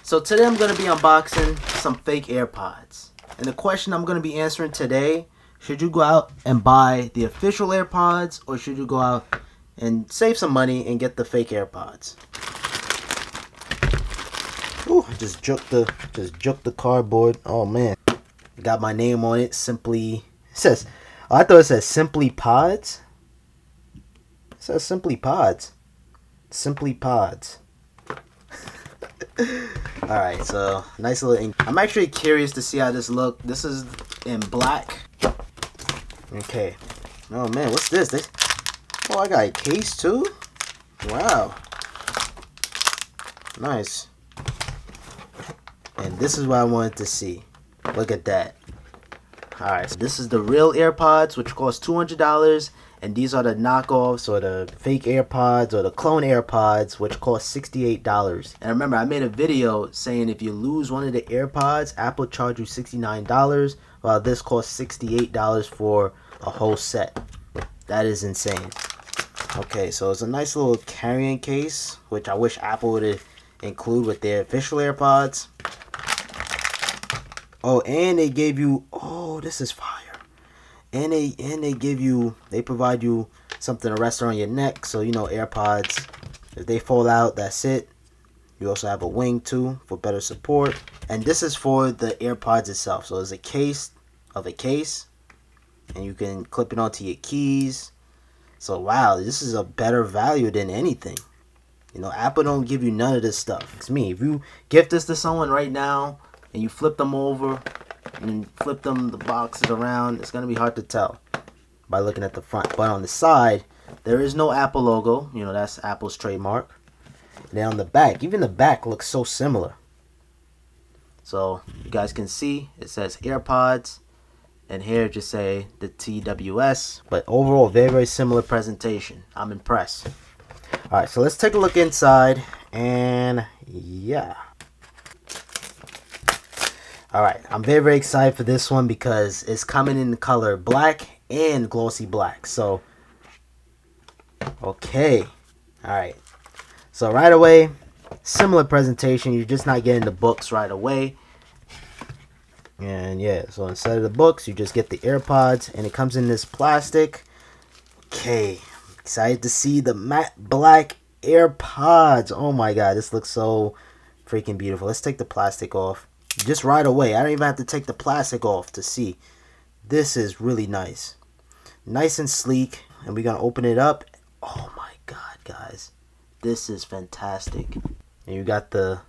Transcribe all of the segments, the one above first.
So today I'm going to be unboxing some fake AirPods. And the question I'm going to be answering today, should you go out and buy the official AirPods or should you go out and save some money and get the fake AirPods? Ooh, I just juked the cardboard. Oh man. Got my name on it. I thought it said SimplyPods. It says SimplyPods. SimplyPods. Alright, so nice little ink. I'm actually curious to see how this looks. This is in black. Okay. Oh man, what's this? Oh, I got a case too? Wow. Nice. And this is what I wanted to see. Look at that. Alright, so this is the real AirPods, which cost $200. And these are the knockoffs or the fake AirPods or the clone AirPods, which cost $68. And remember, I made a video saying if you lose one of the AirPods, Apple charge you $69, while this costs $68 for a whole set. That is insane. Okay, so it's a nice little carrying case, which I wish Apple would include with their official AirPods. Oh, and they gave you, oh, this is fire. And they provide you something to rest around your neck. So, you know, AirPods, if they fall out, that's it. You also have a wing too for better support. And this is for the AirPods itself. So there's a case of a case. And you can clip it onto your keys. So wow, this is a better value than anything. You know, Apple don't give you none of this stuff. It's me. If you gift this to someone right now and you flip them over and flip the boxes around, it's gonna be hard to tell by looking at the front. But on the side, there is no Apple logo. You know, that's Apple's trademark. And then on the back, even the back looks so similar. So you guys can see it says AirPods, and here just say the TWS. But overall, very, very similar presentation. I'm impressed. All right, so let's take a look inside, and yeah. Alright, I'm very, very excited for this one because it's coming in the color black and glossy black. So, okay. Alright. So, right away, similar presentation. You're just not getting the books right away. And yeah, so instead of the books, you just get the AirPods. And it comes in this plastic. Okay. Excited to see the matte black AirPods. Oh my god, this looks so freaking beautiful. Let's take the plastic off. Just right away. I don't even have to take the plastic off to see. This is really nice. Nice and sleek. And we're going to open it up. Oh my god, guys. This is fantastic. And you got the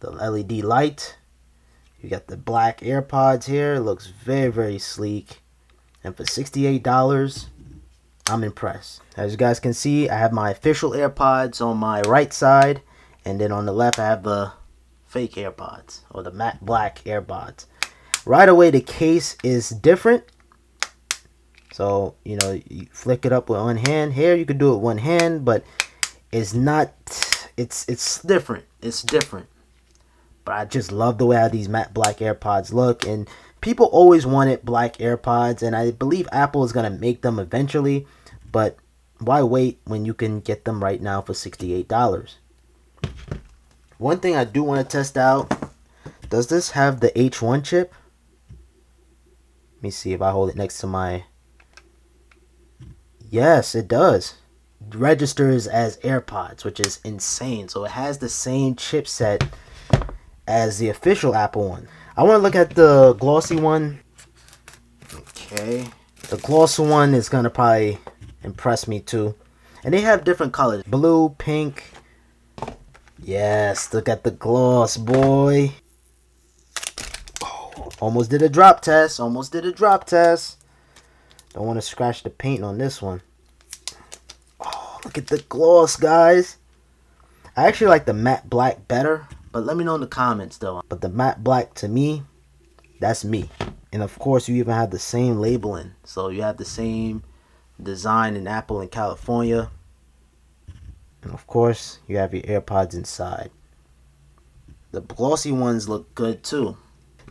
LED light. You got the black AirPods here. It looks very, very sleek. And for $68, I'm impressed. As you guys can see, I have my official AirPods on my right side. And then on the left, I have the fake AirPods or the matte black AirPods. Right away, the case is different. So, you know, you flick it up with one hand. Here, you could do it with one hand, but it's not, it's different. It's different. But I just love the way how these matte black AirPods look. And people always wanted black AirPods, and I believe Apple is going to make them eventually. But why wait when you can get them right now for $68? One thing I do want to test out, does this have the H1 chip? Let me see if I hold it next to my... Yes, it does. It registers as AirPods, which is insane. So it has the same chipset as the official Apple one. I want to look at the glossy one. Okay. The glossy one is going to probably impress me too. And they have different colors. Blue, pink... Yes, look at the gloss, boy. Oh, almost did a drop test. Almost did a drop test. Don't want to scratch the paint on this one. Oh, look at the gloss, guys. I actually like the matte black better. But let me know in the comments, though. But the matte black, to me, that's me. And, of course, you even have the same labeling. So, you have the same design in Apple in California. And of course, you have your AirPods inside. The glossy ones look good too.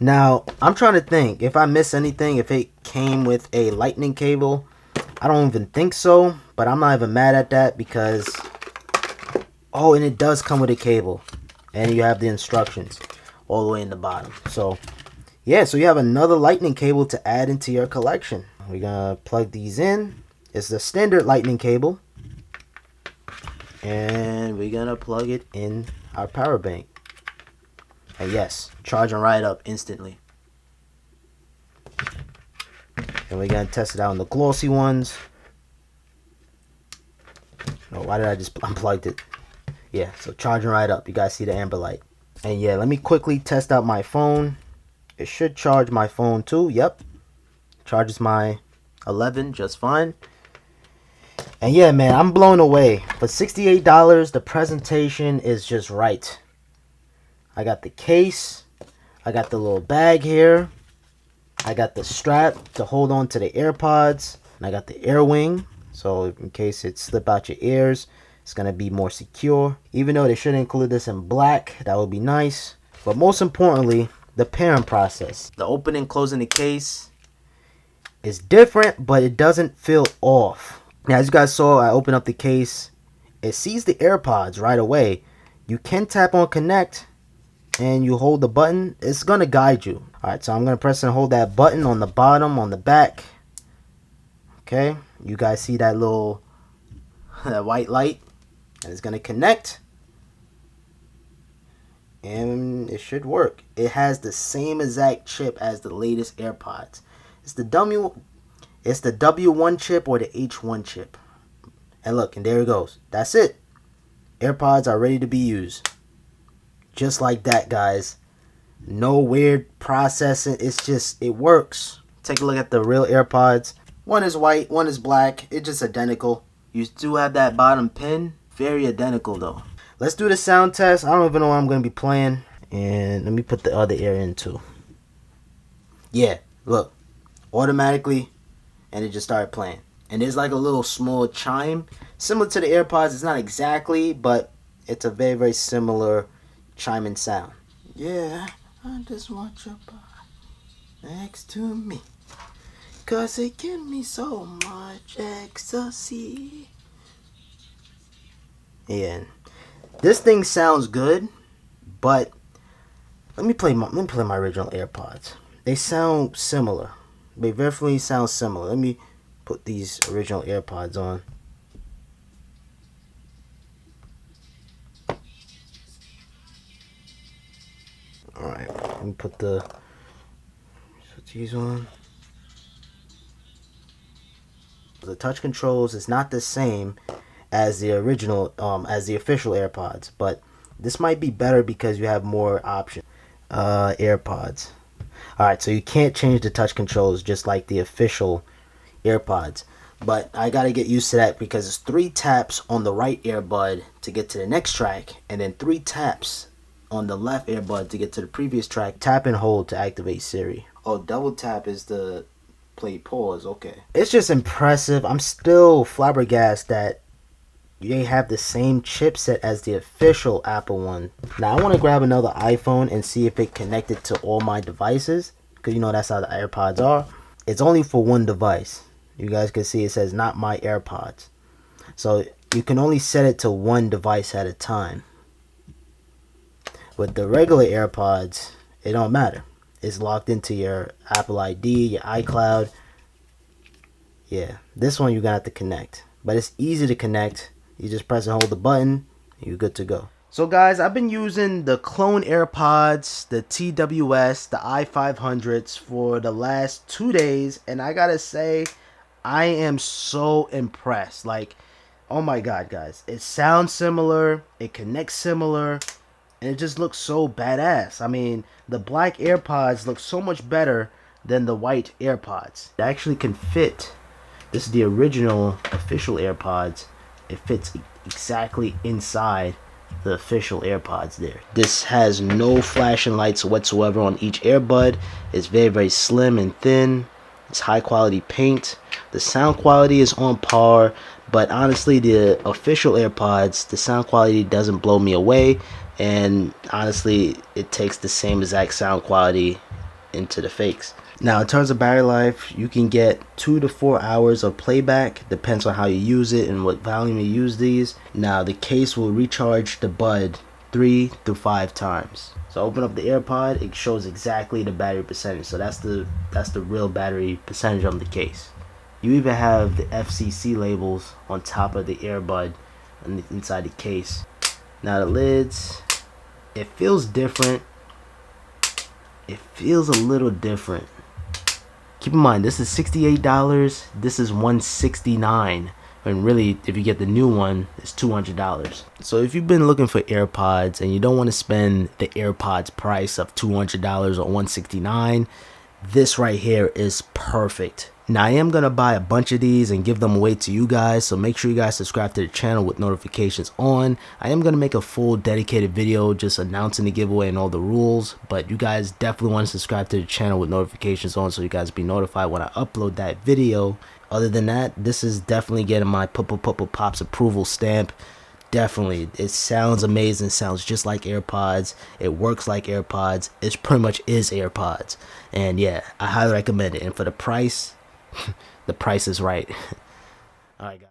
Now, I'm trying to think if I miss anything, if it came with a lightning cable. I don't even think so, but I'm not even mad at that because... Oh, and it does come with a cable. And you have the instructions all the way in the bottom. So yeah, so you have another lightning cable to add into your collection. We're gonna plug these in. It's the standard lightning cable. And we're gonna plug it in our power bank. And yes, charging right up instantly. And we're gonna test it out on the glossy ones. Oh, why did I just unplugged it? Yeah, so charging right up. You guys see the amber light. And yeah, let me quickly test out my phone. It should charge my phone too. Yep, charges my 11 just fine. And yeah, man, I'm blown away. For $68, the presentation is just right. I got the case. I got the little bag here. I got the strap to hold on to the AirPods. And I got the air wing. So in case it slip out your ears, it's going to be more secure. Even though they should include this in black, that would be nice. But most importantly, the pairing process. The opening and closing the case is different, but it doesn't feel off. Now, as you guys saw, I opened up the case. It sees the AirPods right away. You can tap on connect and you hold the button. It's going to guide you. Alright, so I'm going to press and hold that button on the bottom, on the back. Okay, you guys see that little that white light? And it's going to connect. And it should work. It has the same exact chip as the latest AirPods. It's the W1 chip or the H1 chip. And look, and there it goes. That's it. AirPods are ready to be used. Just like that, guys. No weird processing. It's just, it works. Take a look at the real AirPods. One is white, one is black. It's just identical. You do have that bottom pin. Very identical though. Let's do the sound test. I don't even know what I'm going to be playing. And let me put the other ear in too. Yeah, look. Automatically. And it just started playing. And there's like a little small chime. Similar to the AirPods. It's not exactly, but it's a very, very similar chiming sound. Yeah, I just want your body next to me. Cause it give me so much ecstasy. Yeah. This thing sounds good, but let me play my original AirPods. They sound similar. They definitely sound similar. Let me put these original AirPods on. Alright, let me put these on. The touch controls is not the same as the original, as the official AirPods, but this might be better because you have more options. AirPods. Alright, so you can't change the touch controls just like the official AirPods. But I gotta get used to that because it's 3 taps on the right earbud to get to the next track, and then 3 taps on the left earbud to get to the previous track. Tap and hold to activate Siri. Oh, double tap is the play pause. Okay. It's just impressive. I'm still flabbergasted that they have the same chipset as the official Apple one. Now I want to grab another iPhone and see if it connected to all my devices, because you know that's how the AirPods are. It's only for one device. You guys can see it says not my AirPods. So you can only set it to one device at a time. With the regular AirPods, it don't matter. It's locked into your Apple ID, your iCloud. Yeah, this one you're gonna have to connect, but it's easy to connect. You just press and hold the button, you're good to go. So guys, I've been using the clone AirPods, the TWS, the i500s for the last 2 days, and I gotta say, I am so impressed. Like, oh my god, guys, it sounds similar, it connects similar, and it just looks so badass. I mean, the black AirPods look so much better than the white AirPods. It actually can fit. This is the original official AirPods. It fits exactly inside the official AirPods there. This has no flashing lights whatsoever on each earbud. It's very, very slim and thin. It's high quality paint. The sound quality is on par, but honestly, the official AirPods, the sound quality doesn't blow me away, and honestly, it takes the same exact sound quality into the fakes. Now, in terms of battery life, you can get 2 to 4 hours of playback. Depends on how you use it and what volume you use these. Now, the case will recharge the bud 3 through 5 times. So open up the AirPod, it shows exactly the battery percentage. So that's the real battery percentage on the case. You even have the FCC labels on top of the earbud inside the case. Now the lids, it feels different. It feels a little different. Keep in mind, this is $68. This is $169. And really, if you get the new one, it's $200. So if you've been looking for AirPods and you don't want to spend the AirPods price of $200 or $169, this right here is perfect. Now I am gonna buy a bunch of these and give them away to you guys, so make sure you guys subscribe to the channel with notifications on. I am gonna make a full dedicated video just announcing the giveaway and all the rules, but you guys definitely want to subscribe to the channel with notifications on so you guys be notified when I upload that video. Other than that, this is definitely getting my SimplyPops approval stamp. Definitely, it sounds amazing, sounds just like AirPods, it works like AirPods, it pretty much is AirPods. And yeah, I highly recommend it, and for the price, the price is right. Alright guys.